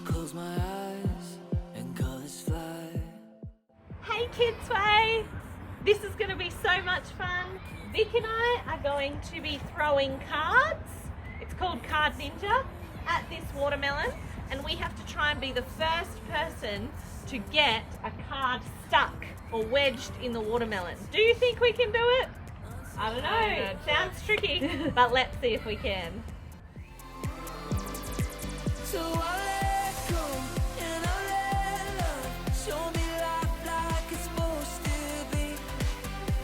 close my eyes and colors fly. Hey Kidzway! This is going to be so much fun. Vic and I are going to be throwing cards. It's called Card Ninja at this watermelon, and we have to try and be the first person to get a card stuck or wedged in the watermelon. Do you think we can do it? I don't know. It sounds tricky, but let's see if we can. So I let go and I let love show me life like it's supposed to be.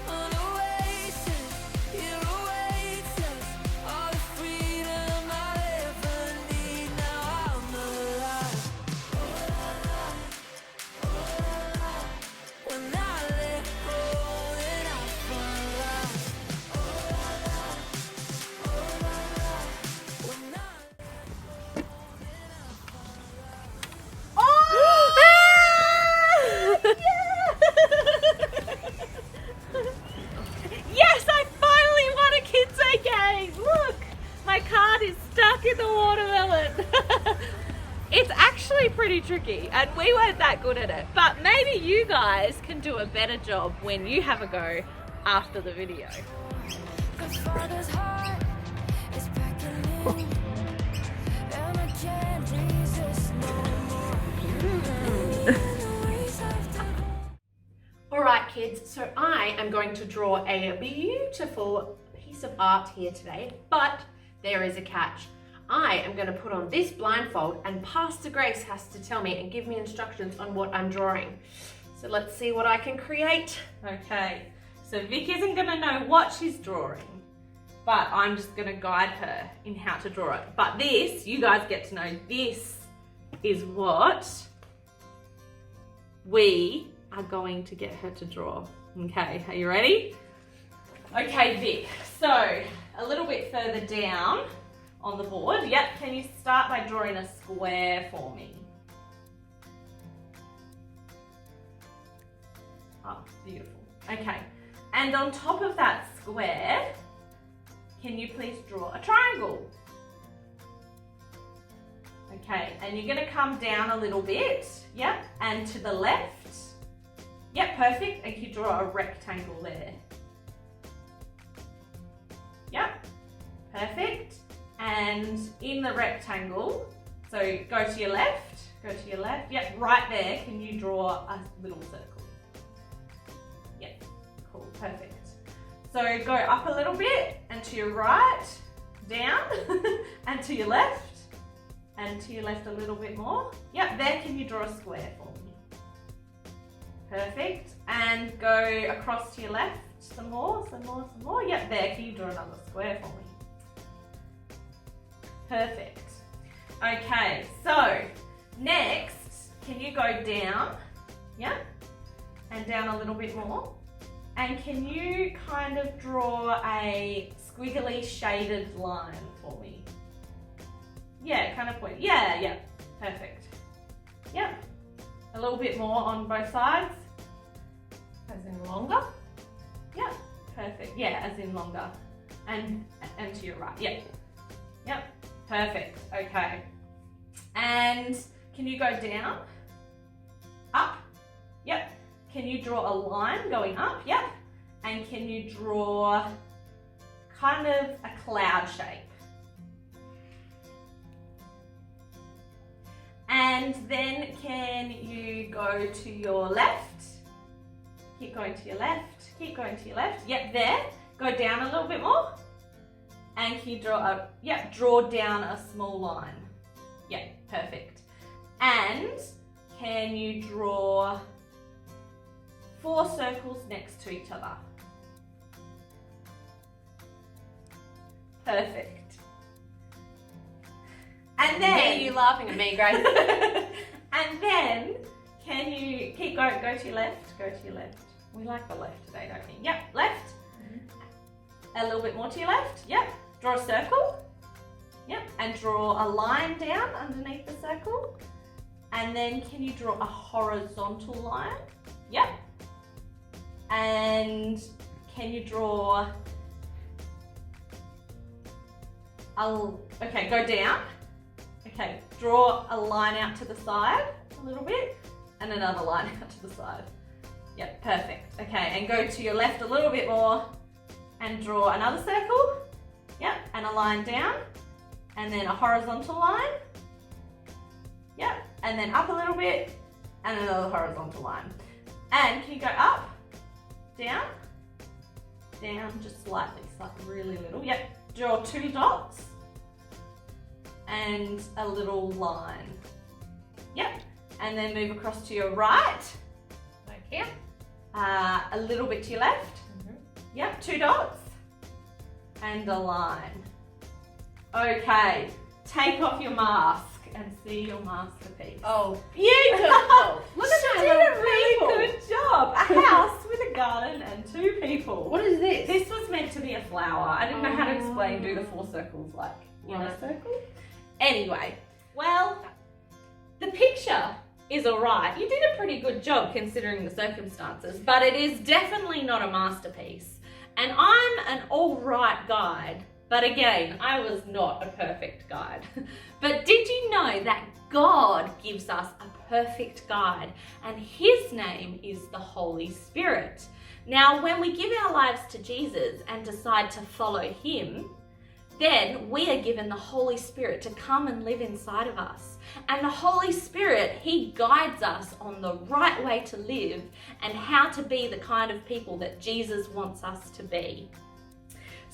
On oasis, here awaits us all the freedom I'll ever need. Now I'm alive. Oh la la, oh la la. When I let go, then I find life. Oh la la, oh la la. When I Yes, I finally won a Kidzway game! Look! My card is stuck in the watermelon. It's actually pretty tricky and we weren't that good at it. But maybe you guys can do a better job when you have a go after the video. the father's heart is packing in, and I can't resist no more. Alright kids, so I am going to draw a beautiful piece of art here today, but there is a catch. I am going to put on this blindfold and Pastor Grace has to tell me and give me instructions on what I'm drawing. So let's see what I can create. Okay, so Vic isn't going to know what she's drawing, but I'm just going to guide her in how to draw it. But this, you guys get to know, this is what we are going to get her to draw. Okay, are you ready? Okay, Vic, so a little bit further down on the board, yep, can you start by drawing a square for me? Oh, beautiful. Okay, and on top of that square, can you please draw a triangle? Okay, and you're going to come down a little bit, yep, and to the left. Yep, perfect, and you draw a rectangle there. Yep, perfect. And in the rectangle, so go to your left, yep, right there, can you draw a little circle? Yep, cool, perfect. So go up a little bit, and to your right, down, and to your left a little bit more. Yep, there, can you draw a square for me? Perfect, and go across to your left, some more. Yep, there, can you draw another square for me? Perfect. Okay, so next, can you go down, yeah, and down a little bit more? And can you kind of draw a squiggly shaded line for me? Yeah, kind of point, yeah, perfect. Yep, a little bit more on both sides, as in longer. Yep, perfect, yeah, as in longer. And to your right, yep, perfect, okay. And can you go down, up, yep. Can you draw a line going up, yep. And can you draw kind of a cloud shape? And then can you go to your left? Keep going to your left, Yep, there. Go down a little bit more. And can you draw draw down a small line. Yep, perfect. And can you draw 4 circles next to each other? Perfect. And then you laughing at me, Grace. and then can you keep going, go to your left. We like the left today, don't we? Yep, left. A little bit more to your left. Yep. Draw a circle. Yep. And draw a line down underneath the circle. And then can you draw a horizontal line? Yep. And can you draw okay, go down. Okay, draw a line out to the side a little bit and another line out to the side. Yep, perfect. Okay, and go to your left a little bit more and draw another circle. Yep, and a line down and then a horizontal line. Yep, and then up a little bit and another horizontal line. And can you go up, down, down, just slightly, really little. Yep, draw 2 dots and a little line. Yep, and then move across to your right. Like here. A little bit to your left. Yep, 2 dots and a line. Okay, take off your mask and see your masterpiece. Oh, beautiful! Look at She that did little a really people. good job. A house with a garden and 2 people. What is this? This was meant to be a flower. I didn't know how to explain, do the 4 circles like in a Right. circle. Anyway, well, the picture is alright. You did a pretty good job considering the circumstances, but it is definitely not a masterpiece. And I'm an alright guide, but again, I was not a perfect guide. But did you know that God gives us a perfect guide and his name is the Holy Spirit? Now, when we give our lives to Jesus and decide to follow him, then we are given the Holy Spirit to come and live inside of us. And the Holy Spirit, he guides us on the right way to live and how to be the kind of people that Jesus wants us to be.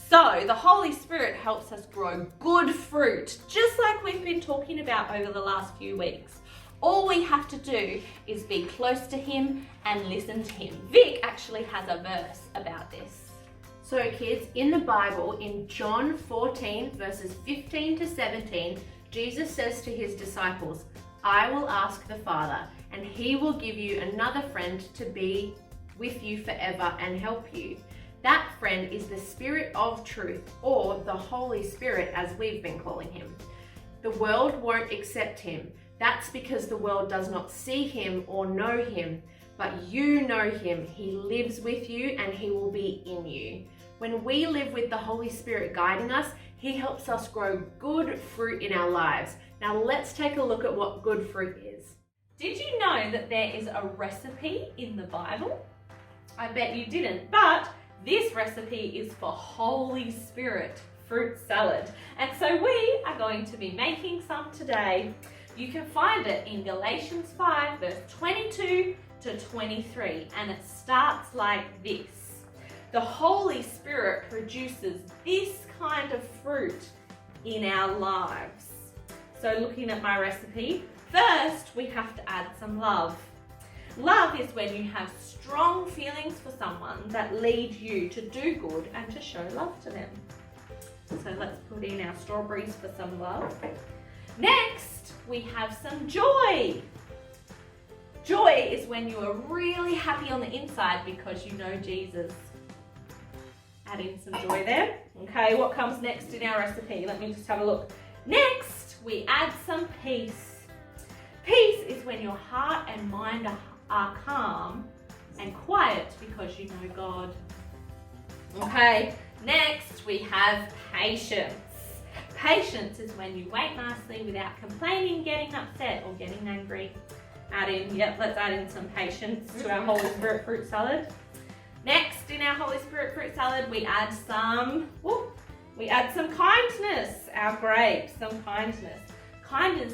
So the Holy Spirit helps us grow good fruit, just like we've been talking about over the last few weeks. All we have to do is be close to him and listen to him. Vic actually has a verse about this. So kids, in the Bible, in John 14 verses 15 to 17, Jesus says to his disciples, I will ask the Father, and he will give you another friend to be with you forever and help you. That friend is the Spirit of truth, or the Holy Spirit as we've been calling him. The world won't accept him. That's because the world does not see him or know him, but you know him. He lives with you and he will be in you. When we live with the Holy Spirit guiding us, he helps us grow good fruit in our lives. Now let's take a look at what good fruit is. Did you know that there is a recipe in the Bible? I bet you didn't, but this recipe is for Holy Spirit fruit salad. And so we are going to be making some today. You can find it in Galatians 5 verse 22 to 23, and it starts like this. The Holy Spirit produces this kind of fruit in our lives. So looking at my recipe, first we have to add some love. Love is when you have strong feelings for someone that lead you to do good and to show love to them. So let's put in our strawberries for some love. Next, we have some joy. Joy is when you are really happy on the inside because you know Jesus. Add in some joy there. Okay, what comes next in our recipe? Let me just have a look. Next, we add some peace. Peace is when your heart and mind are calm and quiet because you know God. Okay, next we have patience. Patience is when you wait nicely without complaining, getting upset or getting angry. Let's add in some patience to our Holy Spirit fruit salad. Next, in our Holy Spirit fruit salad, we add some kindness, our grapes, some kindness. Kindness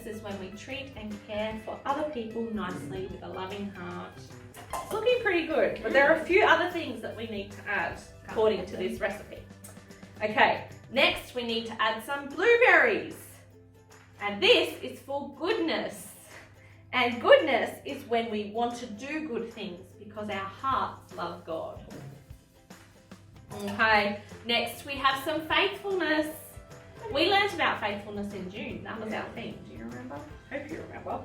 is when we treat and care for other people nicely with a loving heart. It's looking pretty good, but there are a few other things that we need to add according to this recipe. Okay, next we need to add some blueberries. And this is for goodness. And goodness is when we want to do good things because our hearts love God. Okay, next we have some faithfulness. We learnt about faithfulness in June. That was our theme. Do you remember? Hope you remember.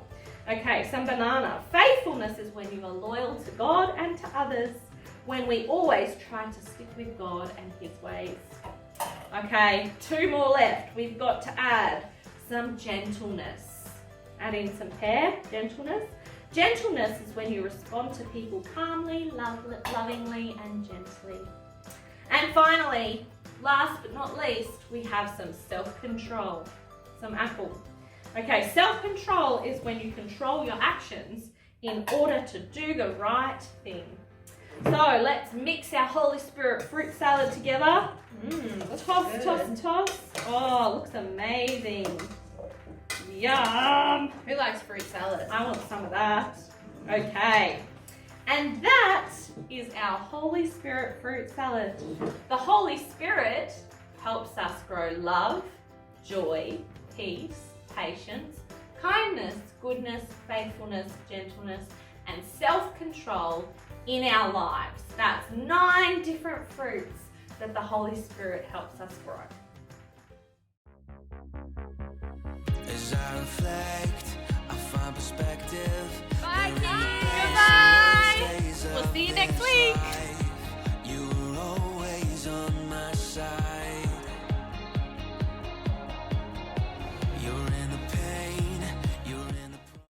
Okay, some banana. Faithfulness is when you are loyal to God and to others, when we always try to stick with God and his ways. Okay, 2 more left. We've got to add some gentleness. Add in some pear, gentleness. Gentleness is when you respond to people calmly, lovingly, and gently. And finally, last but not least, we have some self-control, some apple. Okay, self-control is when you control your actions in order to do the right thing. So let's mix our Holy Spirit fruit salad together. Toss, good. toss, toss. Oh, looks amazing. Yum. Who likes fruit salad? I want some of that. Okay. And that is our Holy Spirit fruit salad. The Holy Spirit helps us grow love, joy, peace, patience, kindness, goodness, faithfulness, gentleness, and self-control in our lives. That's 9 different fruits that the Holy Spirit helps us grow. As I reflect, I find perspective. Bye, kids. Goodbye. We'll see you next week.